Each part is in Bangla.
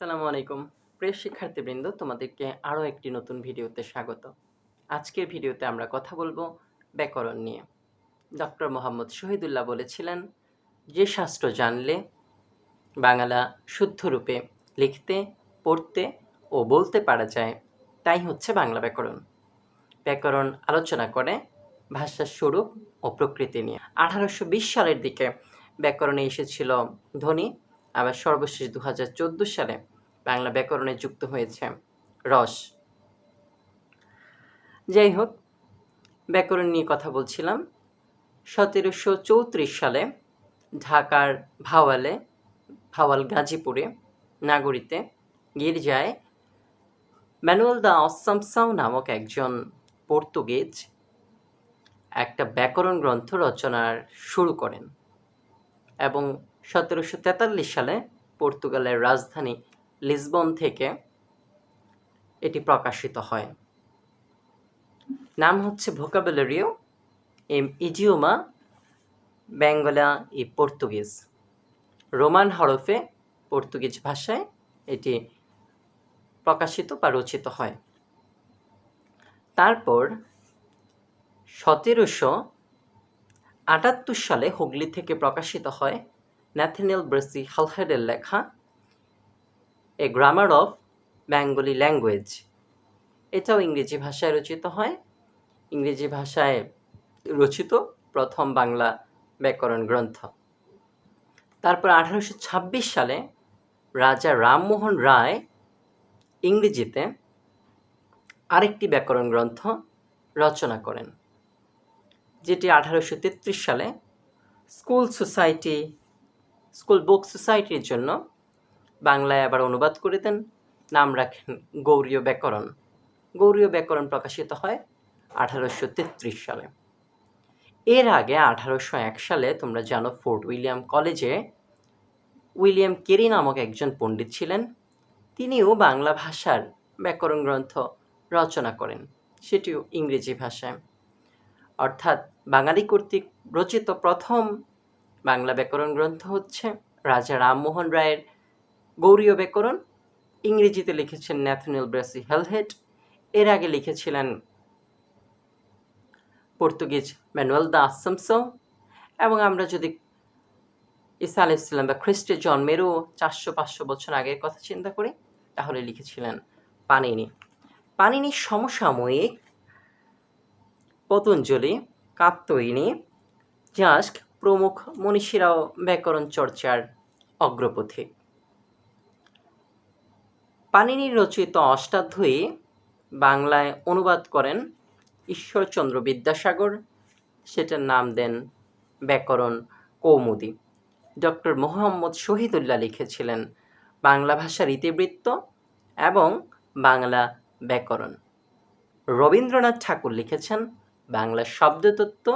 আসসালামু আলাইকুম। প্রিয় শিক্ষার্থীবৃন্দ, তোমাদেরকে আরও একটি নতুন ভিডিওতে স্বাগত। আজকের ভিডিওতে আমরা কথা বলবো ব্যাকরণ নিয়ে। ডক্টর মোহাম্মদ শহীদুল্লাহ বলেছিলেন, যে শাস্ত্র জানলে বাংলা শুদ্ধরূপে লিখতে, পড়তে ও বলতে পারা যায়, তাই হচ্ছে বাংলা ব্যাকরণ। ব্যাকরণ আলোচনা করে ভাষার স্বরূপ ও প্রকৃতি নিয়ে। 1820 সালের দিকে ব্যাকরণে এসেছিল ধ্বনি, আবার সর্বশেষ 2014 সালে বাংলা ব্যাকরণে যুক্ত হয়েছে রস। যাই হোক, ব্যাকরণ নিয়ে কথা বলছিলাম। 1734 সালে ঢাকার ভাওয়াল গাজীপুরে নাগরীতে গির্জায় ম্যানুয়েল দা অসামসাও নামক একজন পর্তুগিজ একটা ব্যাকরণ গ্রন্থ রচনার শুরু করেন এবং 1743 সালে পর্তুগালের রাজধানী লিসবন থেকে এটি প্রকাশিত হয়। নাম হচ্ছে ভোকাবুলারিও ইডিওমা বেঙ্গলা ই পর্তুগিজ। রোমান হরফে পর্তুগিজ ভাষায় এটি প্রকাশিত বা রচিত হয়। তারপর 1778 সালে হুগলি থেকে প্রকাশিত হয় ন্যাথানিয়েল ব্রেসি হালহেডের লেখা a grammar of Bengali language. এটাও ইংরেজি ভাষায় রচিত হয়। ইংরেজি ভাষায় রচিত প্রথম বাংলা ব্যাকরণ গ্রন্থ। তারপর 1826 সালে রাজা রামমোহন রায় ইংরেজিতে আরেকটি ব্যাকরণ গ্রন্থ রচনা করেন, যেটি 1833 সালে স্কুল বুক সোসাইটির জন্য বাংলায় আবার অনুবাদ করে দেন। নাম রাখেন গৌড়ীয় ব্যাকরণ। গৌড়ীয় ব্যাকরণ প্রকাশিত হয় 1833 সালে। এর আগে 1801 সালে তোমরা জানো, ফোর্ট উইলিয়াম কলেজে উইলিয়াম কেরি নামক একজন পণ্ডিত ছিলেন। তিনিও বাংলা ভাষার ব্যাকরণ গ্রন্থ রচনা করেন, সেটিও ইংরেজি ভাষায়। অর্থাৎ বাঙালি কর্তৃক রচিত প্রথম বাংলা ব্যাকরণ গ্রন্থ হচ্ছে রাজা রামমোহন রায়ের গৌড়ীয় ব্যাকরণ। ইংরেজিতে লিখেছেন ন্যাথানিয়েল ব্রেসি হালহেড। এর আগে লিখেছিলেন পর্তুগিজ ম্যানুয়েল দা আসামসো। এবং আমরা যদি ঈসা আলাইহিসসালাম বা খ্রিস্টের জন্মেরও 400-500 বছর আগের কথা চিন্তা করি, তাহলে লিখেছিলেন পাণিনি। পাণিনির সমসাময়িক পতঞ্জলি, কাত্যায়নী, যাস্ক প্রমুখ মনীষীরাও ব্যাকরণ চর্চার অগ্রপথিক। পাণিনির রচিত অষ্টাধ্যায়ী বাংলায় অনুবাদ করেন ঈশ্বরচন্দ্র বিদ্যাসাগর। সেটার নাম দেন ব্যাকরণ কৌমুদী। ডক্টর মোহাম্মদ শহীদুল্লাহ লিখেছিলেন বাংলা ভাষার ইতিবৃত্ত এবং বাংলা ব্যাকরণ। রবীন্দ্রনাথ ঠাকুর লিখেছেন বাংলা শব্দতত্ত্ব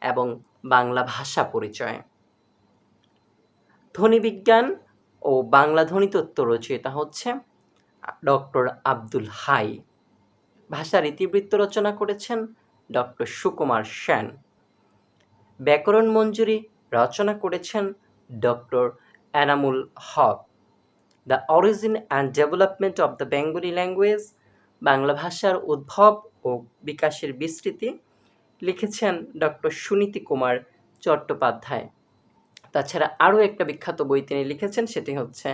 এবং বাংলা ভাষা পরিচয়। ধ্বনিবিজ্ঞান ও বাংলা ধ্বনিতত্ত্ব রচয়িতা হচ্ছে ডক্টর আব্দুল হাই। ভাষার ইতিবৃত্ত রচনা করেছেন ডক্টর সুকুমার সেন। ব্যাকরণ মঞ্জুরি রচনা করেছেন doctor Enamul Haque. The origin and development of the Bengali language, Bangla ভাষার উদ্ভব ও বিকাশের বিস্তৃতি, লিখেছেন ডক্টর সুনীতি কুমার চট্টোপাধ্যায়। তাছাড়া আরও একটা বিখ্যাত বই তিনি লিখেছেন, সেটি হচ্ছে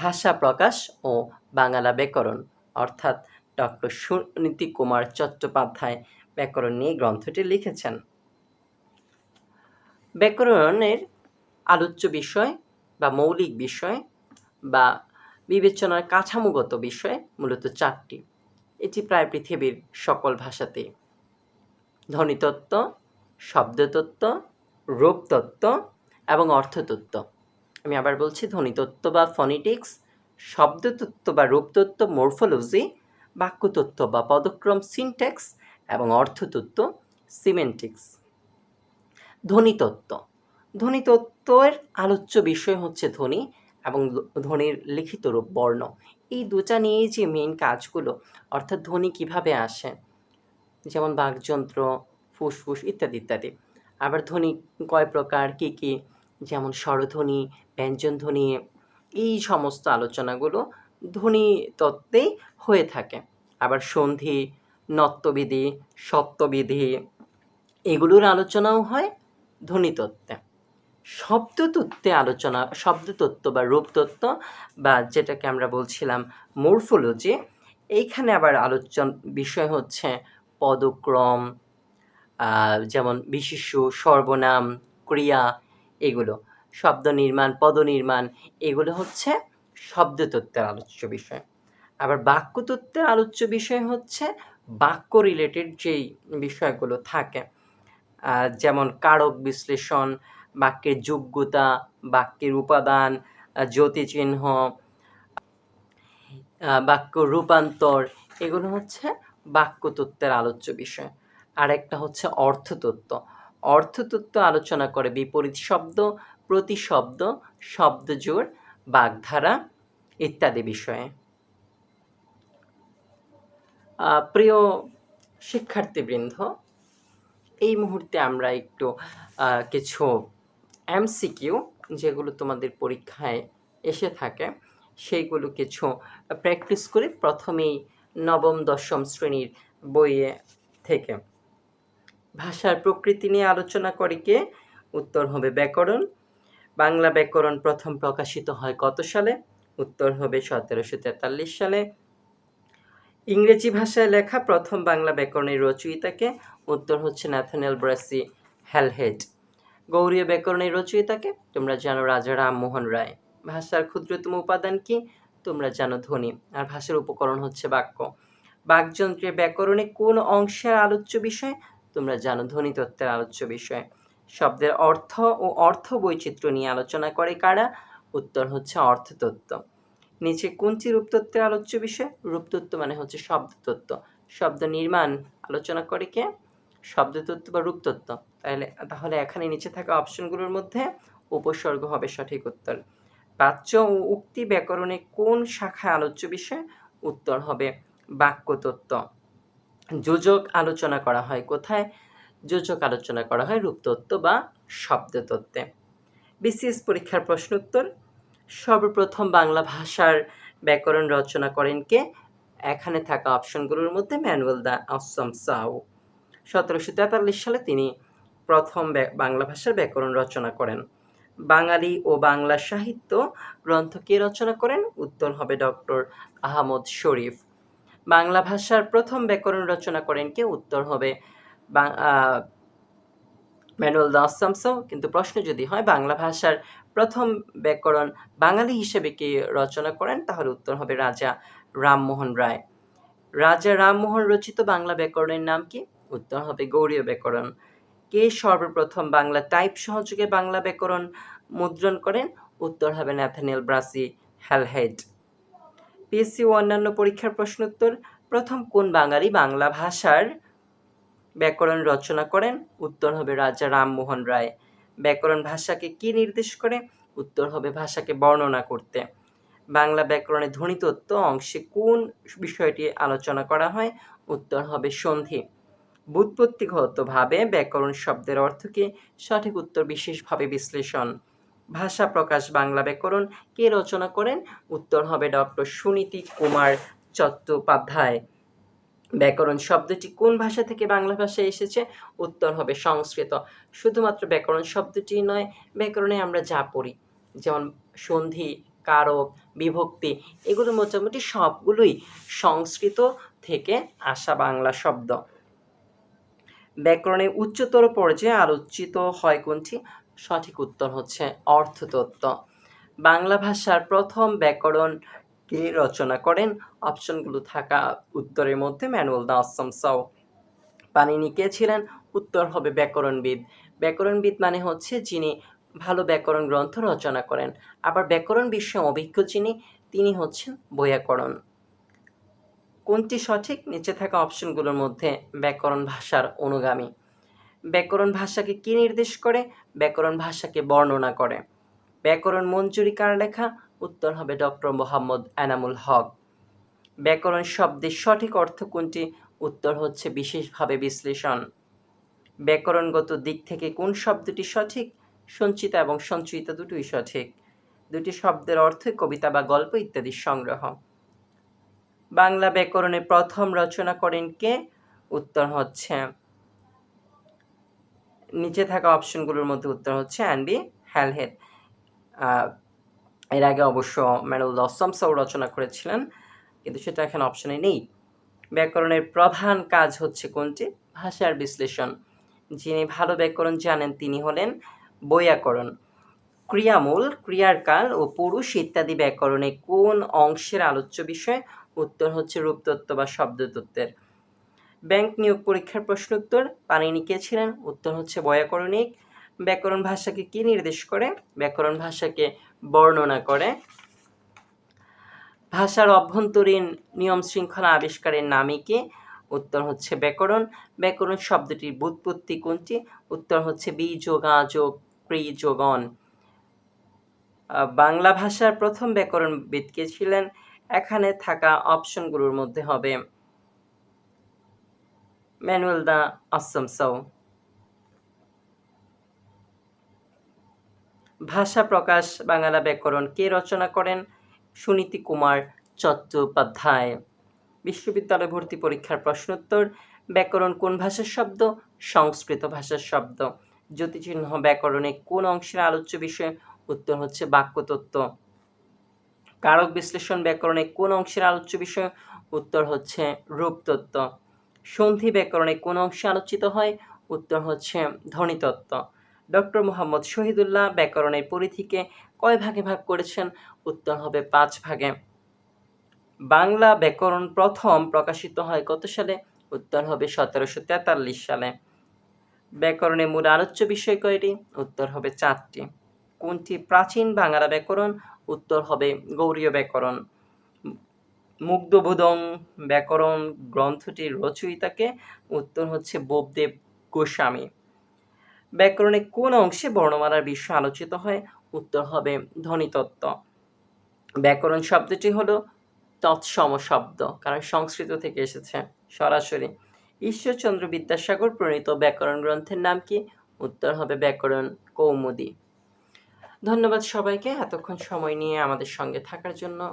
ভাষা প্রকাশ ও বাংলা ব্যাকরণ, অর্থাৎ ডক্টর সুনীতি কুমার চট্টোপাধ্যায় ব্যাকরণ নিয়ে গ্রন্থটি লিখেছেন। ব্যাকরণের আলোচ্য বিষয় বা মৌলিক বিষয় বা বিবেচনার কাঠামোগত বিষয় মূলত 4টি। এটি প্রায় পৃথিবীর সকল ভাষাতেই: ধ্বনিতত্ত্ব, শব্দতত্ত্ব, রূপতত্ত্ব এবং অর্থতত্ত্ব। আমি আবার বলছি, ধ্বনিতত্ত্ব বা ফনিটিক্স, শব্দতত্ত্ব বা রূপতত্ত্ব মরফোলজি, বাক্যতত্ত্ব বা পদক্রম সিনট্যাক্স এবং অর্থতত্ত্ব সিমেন্টিক্স। ধ্বনিতত্ত্বের আলোচ্য বিষয় হচ্ছে ধ্বনি এবং ধ্বনির লিখিত রূপ বর্ণ। এই দুটা নিয়েই যে মেইন কাজগুলো, অর্থাৎ ধ্বনি কিভাবে আসে, যেমন বাকযন্ত্র, ফুসফুস ইত্যাদি ইত্যাদি। আবার ধ্বনি কয় প্রকার, কী কী, যেমন স্বরধ্বনি, ব্যঞ্জনধ্বনি এই সমস্ত আলোচনাগুলো ধ্বনি তত্ত্বেই হয়ে থাকে। আবার সন্ধি, নত্ববিধি, সত্ত্ববিধি এগুলোর আলোচনাও হয় ধ্বনিতত্ত্বে। শব্দতত্ত্ব বা রূপতত্ত্ব বা যেটাকে আমরা বলছিলাম মরফোলজি, এইখানে আবার বিষয় হচ্ছে পদক্রম, যেমন বিশেষ্য, সর্বনাম, ক্রিয়া এগুলো। শব্দ নির্মাণ, পদনির্মাণ এগুলো হচ্ছে শব্দতত্ত্বের আলোচ্য বিষয়। আবার বাক্যতত্ত্বের আলোচ্য বিষয় হচ্ছে বাক্য রিলেটেড যেই বিষয়গুলো থাকে, যেমন কারক বিশ্লেষণ, বাক্যের যোগ্যতা, বাক্যের উপাদান, জ্যোতিচিহ্ন, বাক্য রূপান্তর এগুলো হচ্ছে বাক্যতত্ত্বের আলোচ্য বিষয়। আর একটা হচ্ছে অর্থতত্ত্ব। অর্থতত্ত্ব আলোচনা করে বিপরীত শব্দ, প্রতিশব্দ, শব্দজোড়, বাগধারা ইত্যাদি বিষয়ে। প্রিয় শিক্ষার্থীবৃন্দ, এই মুহূর্তে আমরা একটু কিছু এমসিকিউ যেগুলো তোমাদের পরীক্ষায় এসে থাকে সেইগুলো কিছু প্র্যাকটিস করি প্রথমেই নবম দশম শ্রেণীর বইয়ে থেকে। ভাষার প্রকৃতি নিয়ে আলোচনা করে কে? উত্তর হবে ব্যাকরণ। বাংলা ব্যাকরণ প্রথম প্রকাশিত হয় কত সালে? উত্তর হবে 1743 সালে। ইংরেজি ভাষায় লেখা প্রথম বাংলা ব্যাকরণের রচয়িতাকে? উত্তর হচ্ছে ন্যাথানিয়েল ব্রাসি হ্যালহেড। গৌড়ীয় ব্যাকরণের রচয়িতাকে? তোমরা জানো রাজা রামমোহন রায়। ভাষার ক্ষুদ্রতম উপাদান কি? তোমরা জানো ধ্বনি। আর ভাষার উপকরণ হচ্ছে বাক্য। বাকযন্ত্রের ব্যাকরণে কোন অংশের আলোচ্য বিষয়? তোমরা জানো ধ্বনিতত্ত্বের আলোচ্য বিষয়। শব্দের অর্থ ও অর্থ বৈচিত্র্য নিয়ে আলোচনা করে কারা? উত্তর হচ্ছে অর্থতত্ত্ব। নিচে কোনটি রূপতত্ত্বের আলোচ্য বিষয়? রূপতত্ত্ব মানে হচ্ছে শব্দতত্ত্ব। শব্দ নির্মাণ আলোচনা করে কে? শব্দতত্ত্ব বা রূপতত্ত্ব। তাহলে এখানে নিচে থাকা অপশনগুলোর মধ্যে উপসর্গ হবে সঠিক উত্তর। বাচ্য ও উক্তি ব্যাকরণে কোন শাখায় আলোচ্য বিষয়? উত্তর হবে বাক্যতত্ত্ব। যোজক আলোচনা করা হয় কোথায়? যোজক আলোচনা করা হয় রূপতত্ত্ব বা শব্দতত্ত্বে। বিসিএস পরীক্ষার প্রশ্ন উত্তর। সর্বপ্রথম বাংলা ভাষার ব্যাকরণ রচনা করেন কে? এখানে থাকা অপশনগুলোর মধ্যে ম্যানুয়েল দা অসম সাউ। 1743 সালে তিনি প্রথম বাংলা ভাষার ব্যাকরণ রচনা করেন। বাঙালি ও বাংলা সাহিত্য গ্রন্থ কে রচনা করেন? উত্তর হবে ডক্টর আহমদ শরীফ। বাংলা ভাষার প্রথম ব্যাকরণ রচনা করেন কে? উত্তর হবে ম্যানুয়েল দা অসম সাউ। কিন্তু প্রশ্ন যদি হয় বাংলা ভাষার প্রথম ব্যাকরণ বাঙালি হিসেবে কে রচনা করেন, তাহলে উত্তর হবে রাজা রামমোহন রায়। রাজা রামমোহন রচিত বাংলা ব্যাকরণের নাম কি? উত্তর হবে গৌড়ীয় ব্যাকরণ। কে সর্বপ্রথম বাংলা টাইপ সহযোগে বাংলা ব্যাকরণ মুদ্রণ করেন? উত্তর হবে ন্যাথানিয়েল ব্রাসি হ্যালহেড। পিএসসি ও অন্যান্য পরীক্ষার প্রশ্ন উত্তর। প্রথম কোন বাঙালি বাংলা ভাষার ব্যাকরণ রচনা করেন? উত্তর হবে রাজা রামমোহন রায়। ব্যাকরণ ভাষাকে কি নির্দেশ করে? উত্তর হবে ভাষাকে বর্ণনা করতে। বাংলা ব্যাকরণে ধ্বনিতত্ত্ব অংশে কোন বিষয়টি আলোচনা করা হয়? উত্তর হবে সন্ধি। ব্যুৎপত্তিগতভাবে ব্যাকরণ শব্দের অর্থ কি? সঠিক উত্তর বিশেষভাবে বিশ্লেষণ। ভাষা প্রকাশ বাংলা ব্যাকরণ কে রচনা করেন? উত্তর হবে ডক্টর সুনীতি কুমার চট্টোপাধ্যায়। ব্যাকরণ শব্দটি কোন ভাষা থেকে বাংলা ভাষায় এসেছে? উত্তর হবে সংস্কৃত। শুধুমাত্র ব্যাকরণ শব্দটি নয়, ব্যাকরণে আমরা যা পড়ি যেমন সন্ধি, কারক, বিভক্তি এগুলো মোটামুটি সবগুলোই সংস্কৃত থেকে আসা বাংলা শব্দ। ব্যাকরণের উচ্চতর পর্যায়ে আলোচিত হয় কোনটি? সঠিক উত্তর হচ্ছে অর্থতত্ত্ব। বাংলা ভাষার প্রথম ব্যাকরণ কে রচনা করেন? অপশনগুলো থাকা উত্তরের মধ্যে ম্যানুয়েল দা অসম সাউ। পাণিনি কে ছিলেন? উত্তর হবে ব্যাকরণবিদ। ব্যাকরণবিদ মানে হচ্ছে যিনি ভালো ব্যাকরণ গ্রন্থ রচনা করেন। আবার ব্যাকরণ বিষয়ে অভিজ্ঞ যিনি, তিনি হচ্ছেন বৈয়াকরণ। কোনটি সঠিক? নিচে থাকা অপশনগুলোর মধ্যে ব্যাকরণ ভাষার অনুগামী। ব্যাকরণ ভাষাকে কি নির্দেশ করে? ব্যাকরণ ভাষাকে বর্ণনা করে। ব্যাকরণ মঞ্জুরি কার লেখা? উত্তর হবে ডক্টর মোহাম্মদ এনামুল হক। ব্যাকরণ শব্দের সঠিক অর্থ কোনটি? উত্তর হচ্ছে বিশেষভাবে বিশ্লেষণ। ব্যাকরণগত দিক থেকে কোন শব্দটি সঠিক? সঞ্চিতা এবং সঞ্চয়িতা দুটোই সঠিক। দুটি শব্দের অর্থই কবিতা বা গল্প ইত্যাদির সংগ্রহ। বাংলা ব্যাকরণের প্রথম রচনা করেন কে? উত্তর হচ্ছে নিচে থাকা অপশনগুলোর মধ্যে উত্তর হচ্ছে অ্যান্ডি হ্যালহেড। এর আগে অবশ্য ম্যানুয়েল লসমসও রচনা করেছিলেন, কিন্তু সেটা এখানে অপশনে নেই। ব্যাকরণের প্রধান কাজ হচ্ছে কোনটি? ভাষার বিশ্লেষণ। যিনি ভালো ব্যাকরণ জানেন তিনি হলেন বৈয়াকরণ। ক্রিয়ামূল, ক্রিয়ার কাল ও পুরুষ ইত্যাদি ব্যাকরণে কোন অংশের আলোচ্য বিষয়? উত্তর হচ্ছে রূপতত্ত্ব বা শব্দতত্ত্বের। ব্যাংক নিয়োগ পরীক্ষার প্রশ্নোত্তর পাণিনি কে ছিলেন? উত্তর হচ্ছে বৈয়াকরণিক। ব্যাকরণ ভাষাকে কি নির্দেশ করে? ব্যাকরণ ভাষাকে বর্ণনা করে। ভাষার অভ্যন্তরীণ নিয়ম শৃঙ্খলা আবিষ্কারের নামই কি? উত্তর হচ্ছে ব্যাকরণ। ব্যাকরণ শব্দটির ব্যুৎপত্তি কোনটি? উত্তর হচ্ছে বীযোগ আযোগ ক্রি যোগ অন। বাংলা ভাষার প্রথম ব্যাকরণবিদ কে ছিলেন? এখানে থাকা অপশনগুলোর মধ্যে হবে ম্যানুয়েল দা অসমসৌ। ভাষা প্রকাশ বাংলা ব্যাকরণ কে রচনা করেন? সুনীতি কুমার চট্টোপাধ্যায়। বিশ্ববিদ্যালয় ভর্তি পরীক্ষার প্রশ্নোত্তর ব্যাকরণ কোন ভাষার শব্দ? সংস্কৃত ভাষার শব্দ। জ্যোতিচিহ্ন ব্যাকরণে কোন অংশের আলোচ্য বিষয়? উত্তর হচ্ছে বাক্যতত্ত্ব। কারক বিশ্লেষণ ব্যাকরণে কোন অংশের আলোচ্য বিষয়? উত্তর হচ্ছে রূপতত্ত্ব। সন্ধি ব্যাকরণে কোন অংশে আলোচিত হয়? উত্তর হচ্ছে ধ্বনিতত্ত্ব। ডক্টর মোহাম্মদ শহীদুল্লাহ ব্যাকরণের পরিধিকে কয় ভাগে ভাগ করেছেন? উত্তর হবে 5 ভাগে। বাংলা ব্যাকরণ প্রথম প্রকাশিত হয় কত সালে? উত্তর হবে 1743 সালে। ব্যাকরণের মূল আলোচ্য বিষয় কয়টি? উত্তর হবে 4টি। কোনটি প্রাচীন বাংলা ব্যাকরণ? উত্তর হবে গৌড়ীয় ব্যাকরণ। মুগ্ধবোধং ব্যাকরণ গ্রন্থটির রচয়িতাকে? উত্তর হচ্ছে বোপদেব গোস্বামী। ব্যাকরণে কোন অংশে বর্ণমালার বিষয় আলোচিত হয়? উত্তর হবে ধ্বনিতত্ত্ব। ব্যাকরণ শব্দটি হলো তৎসম শব্দ, কারণ সংস্কৃত থেকে এসেছে সরাসরি। ঈশ্বরচন্দ্র বিদ্যাসাগর প্রণীত ব্যাকরণ গ্রন্থের নাম কি? উত্তর হবে ব্যাকরণ কৌমুদী। ধন্যবাদ সবাইকে এতক্ষণ সময় নিয়ে আমাদের সঙ্গে থাকার জন্য।